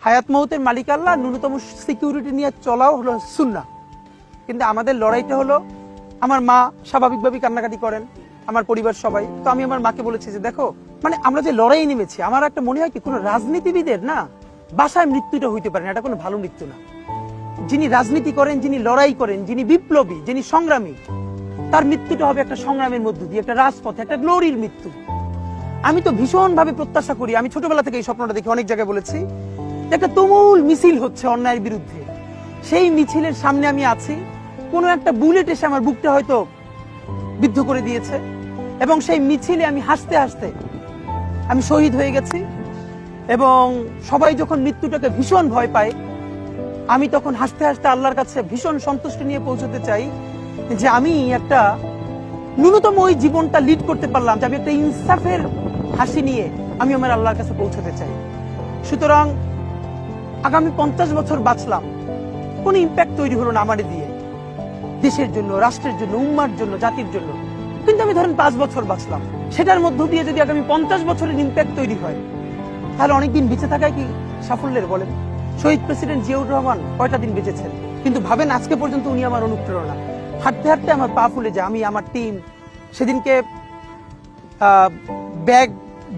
হায়াত মৌতের মালিক আল্লাহ, ন্যূনতম সিকিউরিটি নিয়ে চলাও হলো সুন্নাহ। কিন্তু আমাদের লড়াইটা হলো, আমার মা স্বাভাবিকভাবেই কান্নাকাটি করেন, আমার পরিবার সবাই। তো আমি আমার মাকে বলেছি যে দেখো, মানে আমরা যে লড়াই নেমেছি, আমার একটা মনে হয় কি, কোনো রাজনীতিবিদের না বাসায় মৃত্যুটা হইতে পারে না, এটা কোনো ভালো মৃত্যু না। যিনি রাজনীতি করেন, যিনি লড়াই করেন, যিনি বিপ্লবী, যিনি সংগ্রামী, তার মৃত্যুটা হবে একটা সংগ্রামের মধ্য দিয়ে, একটা রাজপথে, একটা গ্লোরির মৃত্যু। আমি তো ভীষণ ভাবে প্রত্যাশা করি, আমি ছোটবেলা থেকে এই স্বপ্নটা দেখি, অনেক জায়গায় বলেছি, একটা তুমুল মিছিল হচ্ছে অন্যায়ের বিরুদ্ধে। সেই মিছিলের সামনে আমি আছি, কোনো একটা বুলেট এসে আমার বুকটা হয়তো বিদ্ধ করে দিয়েছে, এবং সেই মিছিলে আমি হাসতে হাসতে আমি শহীদ হয়ে গেছি। এবং সবাই যখন মৃত্যুটাকে ভীষণ ভয় পায়, আমি তখন হাসতে হাসতে আল্লাহর কাছে ভীষণ সন্তুষ্টি নিয়ে পৌঁছতে চাই যে আমি একটা ন্যূনতম ওই জীবনটা লিড করতে পারলাম, যে আমি একটা ইনসাফের হাসি নিয়ে আমি আমার আল্লাহর কাছে পৌঁছতে চাই। সুতরাং আগামী 50 বছর বাঁচলাম, কোনো ইম্প্যাক্ট তৈরি হলো না আমারে দিয়ে, দেশের জন্য, রাষ্ট্রের জন্য, উম্মার জন্য, জাতির জন্য। কিন্তু আমি ধরেন 5 বছর বাঁচলাম, সেটার মধ্য দিয়ে যদি আগামী 50 বছরের ইম্প্যাক্ট তৈরি হয়, তাহলে অনেকদিন বেঁচে থাকায় কি সাফল্যের বলেন? শহীদ প্রেসিডেন্ট জিয়াউর রহমান কয়টা দিন বেঁচেছেন, কিন্তু ভাবেন আজকে পর্যন্ত উনি আমার অনুপ্রেরণা। হাঁটতে হাঁটতে আমার পা ফুলে যায়। আমি, আমার টিম সেদিনকে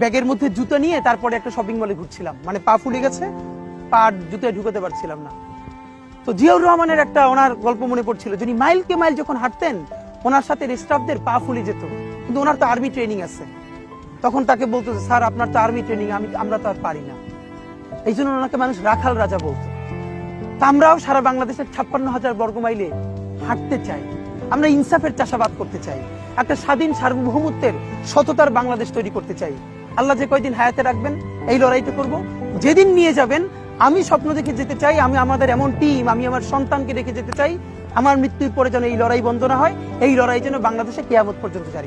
ব্যাগের মধ্যে জুতো নিয়ে তারপরে একটা শপিং মলে ঘুরছিলাম, মানে পা ফুলে গেছে, পা জুতোয় ঢুকাতে পারছিলাম না। তো জিয়াউর রহমানের একটা ওনার গল্প মনে পড়ছিল, যিনি মাইলকে মাইল যখন হাঁটতেন, ওনার সাথে স্টাফদের পা ফুলে যেত, কিন্তু ওনার তো আর্মি ট্রেনিং আছে। তখন তাকে বলতো, স্যার আপনার তো আর্মি ট্রেনিং, আমরা তো আর পারি না। এই জন্য ওনাকে মানুষ রাখাল রাজা বলতো। তা আমরাও সারা বাংলাদেশের 56,000 বর্গ মাইলে হাঁটতে চাই, আমরা ইনসাফের চাষাবাদ করতে চাই, একটা স্বাধীন সার্বভৌমত্বের সততার বাংলাদেশ তৈরি করতে চাই। আল্লাহ যে কয়দিন হায়াতে রাখবেন, এই লড়াইটা করব। যেদিন নিয়ে যাবেন, আমি স্বপ্ন দেখে যেতে চাই, আমি আমাদের এমন টিম, আমি আমার সন্তানকে রেখে যেতে চাই, আমার মৃত্যুর পরে যেন এই লড়াই বন্ধ না হয়, এই লড়াই যেন বাংলাদেশে কিয়ামত পর্যন্ত জারি।